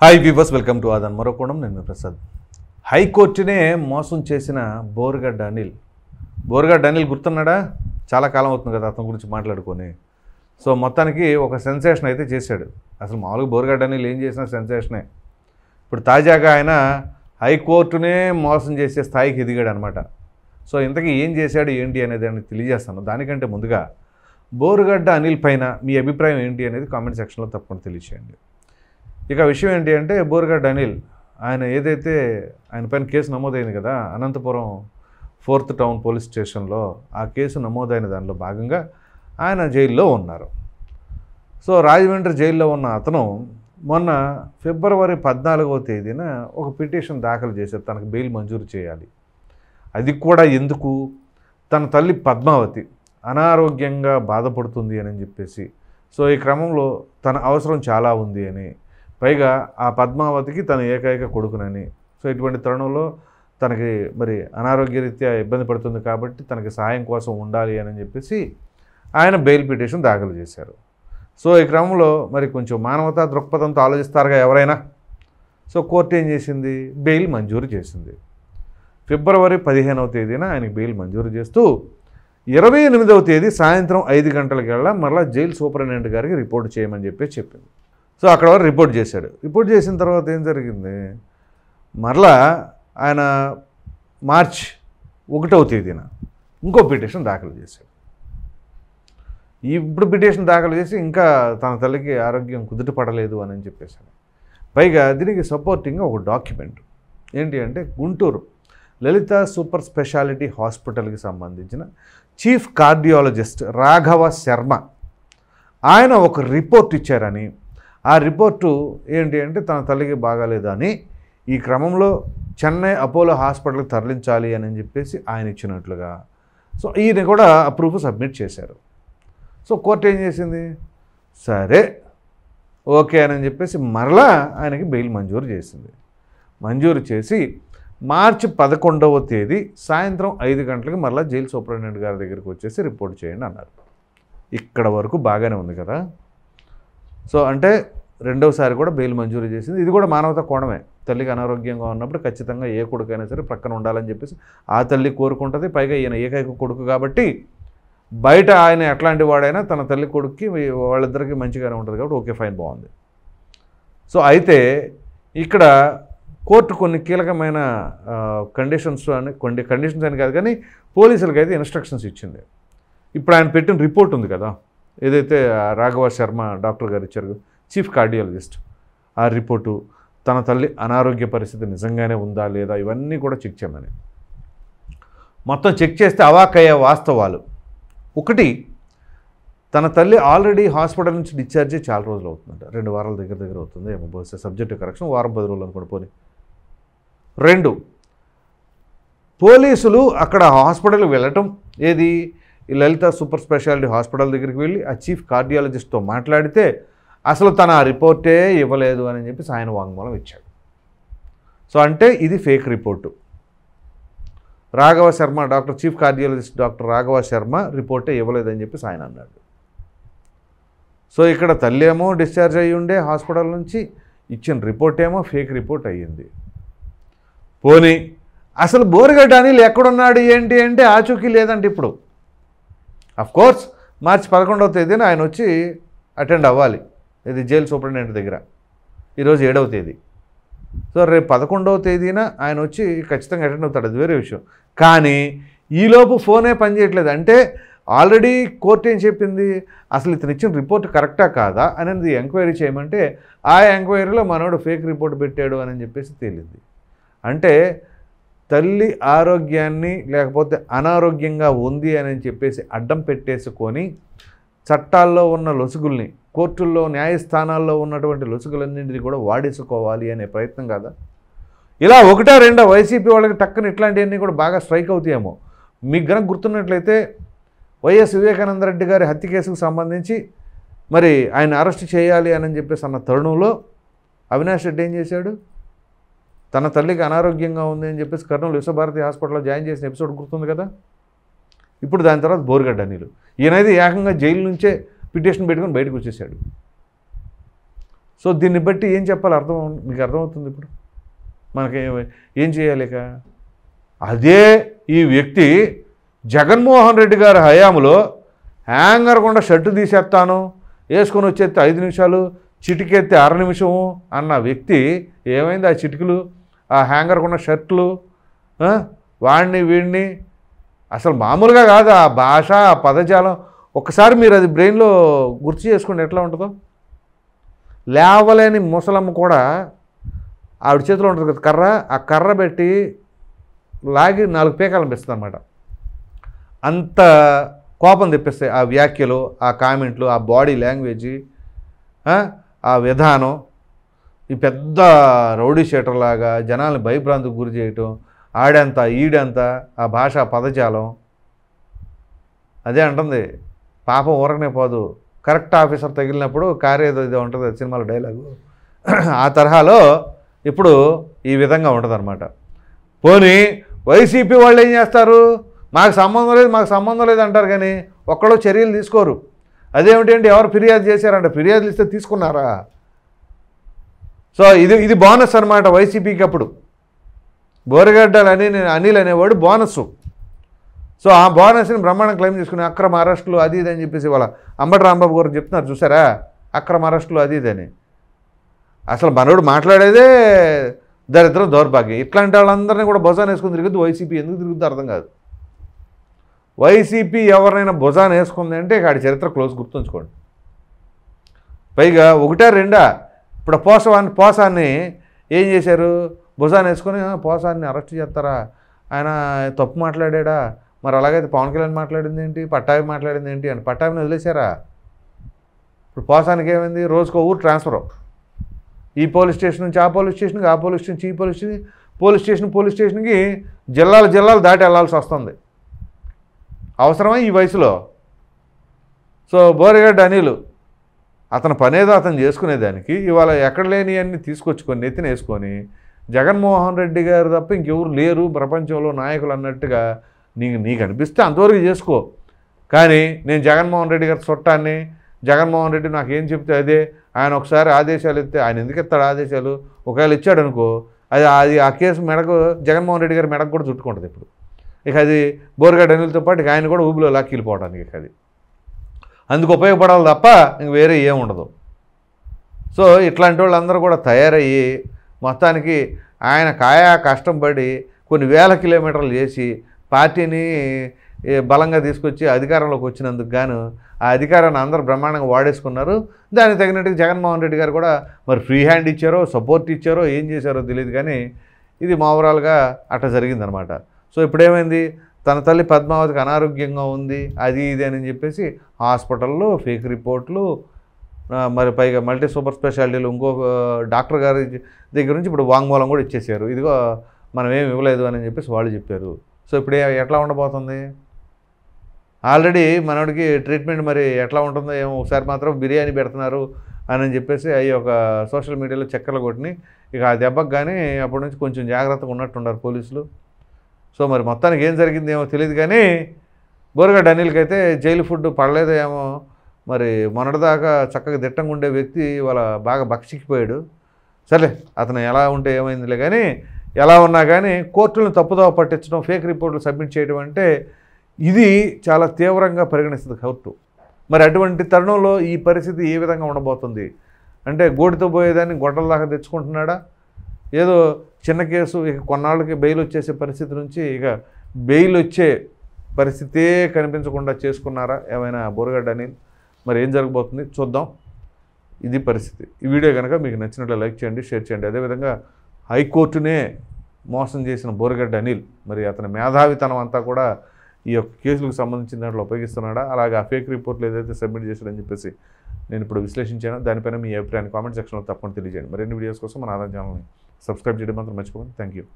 Hi viewers, welcome to ఆదాన్ మరోకోణం. నేను ప్రసాద్. హైకోర్టునే మోసం చేసిన బోరుగడ్డ అనిల్ గుర్తున్నాడా? చాలా కాలం అవుతుంది కదా అతని గురించి మాట్లాడుకొని. సో మొత్తానికి ఒక సెన్సేషన్ అయితే చేశాడు. అసలు మామూలుగా బోరుగడ్డ అనిల్ ఏం చేసినా సెన్సేషనే. ఇప్పుడు తాజాగా ఆయన హైకోర్టునే మోసం చేసే స్థాయికి ఎదిగాడు అనమాట. సో ఇంతకీ ఏం చేశాడు ఏంటి అనేది అని తెలియజేస్తాను. దానికంటే ముందుగా బోరుగడ్డ అనిల్ పైన మీ అభిప్రాయం ఏంటి అనేది కామెంట్ సెక్షన్లో తప్పకుండా తెలియచేయండి. ఇక విషయం ఏంటి అంటే, బోరుగడ్డ అనిల్ ఆయన పైన కేసు నమోదైంది కదా అనంతపురం 4th టౌన్ పోలీస్ స్టేషన్లో. ఆ కేసు నమోదైన దానిలో భాగంగా ఆయన జైల్లో ఉన్నారు. సో రాజమండ్రి జైల్లో ఉన్న అతను మొన్న ఫిబ్రవరి 14వ తేదీన ఒక పిటిషన్ దాఖలు చేశారు, తనకు బెయిల్ మంజూరు చేయాలి. అది కూడా ఎందుకు? తన తల్లి పద్మావతి అనారోగ్యంగా బాధపడుతుంది అని చెప్పేసి. సో ఈ క్రమంలో తన అవసరం చాలా ఉంది అని, పైగా ఆ పద్మావతికి తన ఏకైక కొడుకునని. సో ఇటువంటి తరుణంలో తనకి మరి అనారోగ్యరీత్యా ఇబ్బంది పడుతుంది కాబట్టి తనకి సహాయం కోసం ఉండాలి అని చెప్పేసి ఆయన బెయిల్ పిటిషన్ దాఖలు చేశారు. సో ఈ క్రమంలో మరి కొంచెం మానవతా దృక్పథంతో ఆలోచిస్తారుగా ఎవరైనా. సో కోర్టు ఏం చేసింది? బెయిల్ మంజూరు చేసింది. ఫిబ్రవరి 15వ తేదీన ఆయనకి బెయిల్ మంజూరు చేస్తూ 28వ తేదీ సాయంత్రం 5 గంటలకల్లా మరలా జైలు సూపరింటెండెంట్ గారికి రిపోర్ట్ చేయమని చెప్పింది. సో అక్కడ వరకు రిపోర్ట్ చేశాడు. రిపోర్ట్ చేసిన తర్వాత ఏం జరిగింది? మరలా ఆయన మార్చి 1వ తేదీన ఇంకో పిటిషన్ దాఖలు చేశాడు. ఇప్పుడు పిటిషన్ దాఖలు చేసి ఇంకా తన తల్లికి ఆరోగ్యం కుదుట పడలేదు అని చెప్పేశాడు. పైగా దీనికి సపోర్టింగ్గా ఒక డాక్యుమెంట్ ఏంటి అంటే, గుంటూరు లలిత సూపర్ స్పెషాలిటీ హాస్పిటల్కి సంబంధించిన చీఫ్ కార్డియాలజిస్ట్ రాఘవ శర్మ ఆయన ఒక రిపోర్ట్ ఇచ్చారని, ఆ రిపోర్టు ఏంటి అంటే తన తల్లికి బాగాలేదని, ఈ క్రమంలో చెన్నై అపోలో హాస్పిటల్కి తరలించాలి అని చెప్పేసి ఆయన ఇచ్చినట్లుగా. సో ఈయన కూడా ఆ ప్రూఫ్ సబ్మిట్ చేశారు. సో కోర్టు ఏం చేసింది? సరే ఓకే అని చెప్పేసి మరలా ఆయనకి బెయిల్ మంజూరు చేసింది. మంజూరు చేసి మార్చి 11వ తేదీ సాయంత్రం 5 గంటలకు మరలా జైలు సూపరింటెండెంట్ గారి దగ్గరికి వచ్చేసి రిపోర్ట్ చేయండి అన్నారు. ఇక్కడ వరకు బాగానే ఉంది కదా. సో అంటే రెండవసారి కూడా బెయిల్ మంజూరు చేసింది. ఇది కూడా మానవతా కోణమే. తల్లికి అనారోగ్యంగా ఉన్నప్పుడు ఖచ్చితంగా ఏ కొడుకైనా సరే ప్రక్కన ఉండాలని చెప్పేసి ఆ తల్లి కోరుకుంటుంది. పైగా ఈయన ఏకైక కొడుకు కాబట్టి బయట ఆయన ఎట్లాంటి వాడైనా తన తల్లి కొడుక్కి వాళ్ళిద్దరికీ మంచిగానే ఉంటుంది కాబట్టి ఓకే ఫైన్, బాగుంది. సో అయితే ఇక్కడ కోర్టు కొన్ని కీలకమైన కండిషన్స్ అని కాదు కానీ పోలీసులకు అయితే ఇన్స్ట్రక్షన్స్ ఇచ్చింది. ఇప్పుడు ఆయన పెట్టిన రిపోర్ట్ ఉంది కదా, ఏదైతే రాఘవ శర్మ డాక్టర్ గారు ఇచ్చారు, చీఫ్ కార్డియాలజిస్ట్, ఆ రిపోర్టు తన తల్లి అనారోగ్య పరిస్థితి నిజంగానే ఉందా లేదా ఇవన్నీ కూడా చెక్ చేయమని. మొత్తం చెక్ చేస్తే అవాక్కయ్యే వాస్తవాలు. ఒకటి, తన తల్లి ఆల్రెడీ హాస్పిటల్ నుంచి డిశ్చార్జ్ అయ్యి చాలా రోజులు అవుతుందంట, 2 వారాల దగ్గర అవుతుంది ఏమో, బహుశా సబ్జెక్టు కరెక్షన్ వారం 10 రోజులు అనుకోండి పోనీ. 2, పోలీసులు అక్కడ హాస్పిటల్కి వెళ్ళటం, ఏది ఈ లలిత సూపర్ స్పెషాలిటీ హాస్పిటల్ దగ్గరికి వెళ్ళి ఆ చీఫ్ కార్డియాలజిస్ట్తో మాట్లాడితే అసలు తన ఆ రిపోర్టే ఇవ్వలేదు అని చెప్పేసి ఆయన వాంగ్మూలం ఇచ్చాడు. సో అంటే ఇది fake report. Raghava Sharma chief cardiologist doctor Raghava Sharma రిపోర్టే ఇవ్వలేదని చెప్పేసి ఆయన అన్నాడు. సో ఇక్కడ తల్లి ఏమో డిశ్చార్జ్ అయ్యి ఉండే హాస్పిటల్ నుంచి, ఇచ్చిన రిపోర్ట్ ఏమో ఫేక్ రిపోర్ట్ అయ్యింది. పోనీ అసలు బోరుగడ్డ అనిల్ ఎక్కడున్నాడు ఏంటి అంటే ఆచూకీ లేదంటే ఇప్పుడు. కోర్స్ మార్చి 11వ తేదీన ఆయన వచ్చి అటెండ్ అవ్వాలి, ఇది జైలు సూపరింటెండెంట్ దగ్గర. ఈరోజు 7వ తేదీ. సో రేపు 11వ తేదీన ఆయన వచ్చి ఖచ్చితంగా అటెండ్ అవుతాడు, అది వేరే విషయం. కానీ ఈలోపు ఫోనే పనిచేయట్లేదు. అంటే ఆల్రెడీ కోర్టు ఏం చెప్పింది? అసలు ఇతను ఇచ్చిన రిపోర్ట్ కరెక్టా కాదా అనేది ఎంక్వైరీ చేయమంటే ఆ ఎంక్వైరీలో మనోడు ఫేక్ రిపోర్ట్ పెట్టాడు అని చెప్పేసి తేలింది. అంటే తల్లి ఆరోగ్యాన్ని లేకపోతే అనారోగ్యంగా ఉంది అని చెప్పేసి అడ్డం పెట్టేసుకొని చట్టాల్లో ఉన్న లొసుగుల్ని, కోర్టుల్లో న్యాయస్థానాల్లో ఉన్నటువంటి లొసుగులన్నింటినీ కూడా వాడేసుకోవాలి అనే ప్రయత్నం కాదా? ఇలా 1, 2 వైసీపీ వాళ్ళకి టక్కన ఇట్లాంటివన్నీ కూడా బాగా స్ట్రైక్ అవుతాయేమో. మీకు గనక గుర్తున్నట్లయితే వైఎస్ వివేకానంద రెడ్డి గారి హత్య కేసుకు సంబంధించి మరి ఆయన అరెస్ట్ చేయాలి అని చెప్పేసి అన్న తరుణంలో అవినాష్ రెడ్డి ఏం చేశాడు? తన తల్లికి అనారోగ్యంగా ఉంది అని చెప్పేసి కర్నూలు విశ్వభారతి హాస్పిటల్లో జాయిన్ చేసిన ఎపిసోడ్ గుర్తుంది కదా. ఇప్పుడు దాని తర్వాత బోరుగడ్డ అనిల్ ఈయనైతే ఏకంగా జైలు నుంచే పిటిషన్ పెట్టుకొని బయటకు వచ్చేసాడు. సో దీన్ని బట్టి ఏం చెప్పాలి మీకు అర్థమవుతుంది ఇప్పుడు మనకి ఏం చేయాలి ఇక. అదే ఈ వ్యక్తి జగన్మోహన్ రెడ్డి గారి హయాంలో హ్యాంగర్ గుండా షర్టు తీసేస్తాను, వేసుకొని వచ్చేస్తే 5 నిమిషాలు, చిటికెత్తే 1/2 నిమిషము అన్న వ్యక్తి ఏమైంది? ఆ చిటికలు, ఆ హ్యాంగర్ గుండా షర్ట్లు, వాడిని వీడిని అసలు మామూలుగా కాదు. ఆ భాష, ఆ పదజాలం ఒక్కసారి మీరు అది బ్రెయిన్లో గుర్తు చేసుకోండి ఎట్లా ఉంటుందో. లేవలేని ముసలమ్మ కూడా ఆవిడ చేతిలో ఉంటుంది కదా కర్ర, ఆ కర్ర పెట్టి లాగి 4 పీకాలు అనిపిస్తుంది అనమాట. అంత కోపం తెప్పిస్తాయి ఆ వ్యాఖ్యలు, ఆ కామెంట్లు, ఆ బాడీ లాంగ్వేజ్, ఆ విధానం. ఈ పెద్ద రౌడీ షీటర్ లాగా జనాల్ని భయభ్రాంతికి గురి చేయటం, ఆడెంత ఈడెంత, ఆ భాష పదజాలం. అదే అంటుంది పాపం ఊరకనే పోదు, కరెక్ట్ ఆఫీసర్ తగిలినప్పుడు కారేదో ఇదో ఉంటుంది సినిమాలో డైలాగు. ఆ తరహాలో ఇప్పుడు ఈ విధంగా ఉంటుంది అనమాట. పోనీ వైసీపీ వాళ్ళు ఏం చేస్తారు? మాకు సంబంధం లేదు అంటారు, కానీ ఒక్కడో చర్యలు తీసుకోరు. అదేమిటంటే ఎవరు ఫిర్యాదు చేశారంట, ఫిర్యాదులు ఇస్తే తీసుకున్నారా? సో ఇది బోనస్ అనమాట వైసీపీకి. అప్పుడు బోరగడ్డలు అనిల్ అనేవాడు బోనస్సు. సో ఆ బోనస్ని బ్రహ్మాండం క్లెయిమ్ చేసుకుని అక్రమ అరెస్టులు అది ఇది అని చెప్పేసి వాళ్ళ అంబటి రాంబాబు గారు చెప్తున్నారు చూసారా, అక్రమ అరెస్టులు అది ఇదని. అసలు మనోడు మాట్లాడేదే దరిద్రం, దౌర్భాగ్యం. ఇట్లాంటి వాళ్ళందరినీ కూడా భుజాన్ని వేసుకుని తిరుగుద్దు వైసీపీ. ఎందుకు తిరుగుద్దో అర్థం కాదు. వైసీపీ ఎవరినైనా భుజాన్ని వేసుకుంది అంటే ఆడి చరిత్ర క్లోజ్, గుర్తుంచుకోండి. పైగా 1, 2 ఇప్పుడు పోసాన్ని ఏం చేశారు? భుజాన్ని వేసుకొని పోసాన్ని అరెస్ట్ చేస్తారా, ఆయన తప్పు మాట్లాడా, మరి అలాగైతే పవన్ కళ్యాణ్ మాట్లాడింది ఏంటి, పట్టాభి మాట్లాడింది ఏంటి అని పట్టాభిని వదిలేశారా? ఇప్పుడు పోసానికి ఏమైంది? రోజుకో ఊరు ట్రాన్స్ఫర్. ఈ పోలీస్ స్టేషన్ నుంచి ఆ పోలీస్ స్టేషన్కి, ఆ పోలీస్ స్టేషన్ నుంచి ఈ పోలీస్ స్టేషన్కి జిల్లాలు దాటి వెళ్ళాల్సి వస్తుంది. అవసరమా ఈ వయసులో? సో బోరగడ్డ అనిల్ అతని పనేదో అతను చేసుకునేదానికి ఇవాళ ఎక్కడ లేని అన్ని తీసుకొచ్చుకొని నెత్తిన వేసుకొని జగన్మోహన్ రెడ్డి గారు తప్ప ఇంకెవరు లేరు ప్రపంచంలో నాయకులు అన్నట్టుగా నీకు అనిపిస్తే అంతవరకు చేసుకో. కానీ నేను జగన్మోహన్ రెడ్డి గారి చుట్టాన్ని, జగన్మోహన్ రెడ్డి నాకు ఏం చెప్తే అదే, ఆయన ఒకసారి ఆదేశాలు ఇస్తే ఆయన ఎందుకు ఇస్తాడు ఆదేశాలు? ఒకవేళ ఇచ్చాడు అనుకో, అది ఆ కేసు మెడకు జగన్మోహన్ రెడ్డి గారి మెడకు కూడా చుట్టుకుంటుంది ఇప్పుడు. ఇక అది బోరగడ్డ అనిల్తో పాటు ఇక ఆయన కూడా ఊబిలో లాక్కిలిపోవడానికి ఇక అది అందుకు ఉపయోగపడాలి తప్ప ఇంక వేరే ఏముండదు. సో ఇట్లాంటి వాళ్ళందరూ కూడా తయారయ్యి మొత్తానికి ఆయన కష్టం పడి కొన్ని వేల కిలోమీటర్లు చేసి పార్టీని బలంగా తీసుకొచ్చి అధికారంలోకి వచ్చినందుకు గాను ఆ అధికారాన్ని అందరూ బ్రహ్మాండంగా వాడేసుకున్నారు. దానికి తగినట్టుగా జగన్మోహన్ రెడ్డి గారు కూడా మరి ఫ్రీ హ్యాండ్ ఇచ్చారో, సపోర్ట్ ఇచ్చారో, ఏం చేశారో తెలియదు, కానీ ఇది ఓవరాల్గా అట్లా జరిగిందనమాట. సో ఇప్పుడేమైంది? తన తల్లి పద్మావతికి అనారోగ్యంగా ఉంది అది ఇది అని చెప్పేసి హాస్పిటల్లో ఫేక్ రిపోర్ట్లు, మరి పైగా మల్టీ సూపర్ స్పెషాలిటీలు ఇంకొక డాక్టర్ గారి దగ్గర నుంచి ఇప్పుడు వాంగ్మూలం కూడా ఇచ్చేసారు, ఇదిగో మనం ఏమి ఇవ్వలేదు అని చెప్పేసి వాళ్ళు చెప్పారు. సో ఇప్పుడు ఎట్లా ఉండబోతుంది? ఆల్రెడీ మనోడికి ట్రీట్మెంట్ మరి ఎట్లా ఉంటుందో ఏమో. ఒకసారి మాత్రం బిర్యానీ పెడుతున్నారు అని చెప్పేసి అవి ఒక సోషల్ మీడియాలో చక్కర్లు కొట్టినాయి. ఇక ఆ దెబ్బకు కానీ అప్పటి నుంచి కొంచెం జాగ్రత్తగా ఉన్నట్టున్నారు పోలీసులు. సో మరి మొత్తానికి ఏం జరిగింది ఏమో తెలియదు, కానీ బోరగడ్డ అనిల్కి అయితే జైలు ఫుడ్ పడలేదో ఏమో. మరి మొన్నటిదాకా చక్కగా దిట్టంగా ఉండే వ్యక్తి వాళ్ళ బాగా బక్షిక్కిపోయాడు. సరే అతను ఎలా ఉంటే ఏమైందిలే, కానీ ఎలా ఉన్నా కానీ కోర్టులను తప్పుదోవ పట్టించడం, ఫేక్ రిపోర్ట్లు సబ్మిట్ చేయడం అంటే ఇది చాలా తీవ్రంగా పరిగణిస్తుంది కోర్టు. మరి అటువంటి తరుణంలో ఈ పరిస్థితి ఏ విధంగా ఉండబోతుంది అంటే, గోడితో పోయేదాన్ని గొడ్డల దాకా తెచ్చుకుంటున్నాడా? ఏదో చిన్న కేసు ఇక కొన్నాళ్ళకి బెయిల్ వచ్చేసే పరిస్థితి నుంచి ఇక బెయిల్ వచ్చే పరిస్థితే కనిపించకుండా చేసుకున్నారా ఏమైనా బోరగడ్డ అనిల్? మరి ఏం జరగబోతుంది చూద్దాం. ఇది పరిస్థితి. ఈ వీడియో కనుక మీకు నచ్చినట్లు లైక్ చేయండి, షేర్ చేయండి. అదేవిధంగా హైకోర్టునే మోసం చేసిన బోరగడ్డ అనిల్ మరి అతని మేధావితనం అంతా కూడా ఈ యొక్క కేసులకు సంబంధించిన దాంట్లో ఉపయోగిస్తున్నాడా, అలాగే ఆ ఫేక్ రిపోర్ట్లు ఏదైతే సబ్మిట్ చేశాడని చెప్పేసి నేను ఇప్పుడు విశ్లేషించాను. దానిపైన మీ అభిప్రాయాన్ని కామెంట్ సెక్షన్లో తప్పకుండా తెలియజేయండి. మరిన్ని వీడియోస్ కోసం మన ఆదాయం ఛానల్ని సబ్స్క్రైబ్ చేయడం మాత్రం మర్చిపోకండి. Thank you.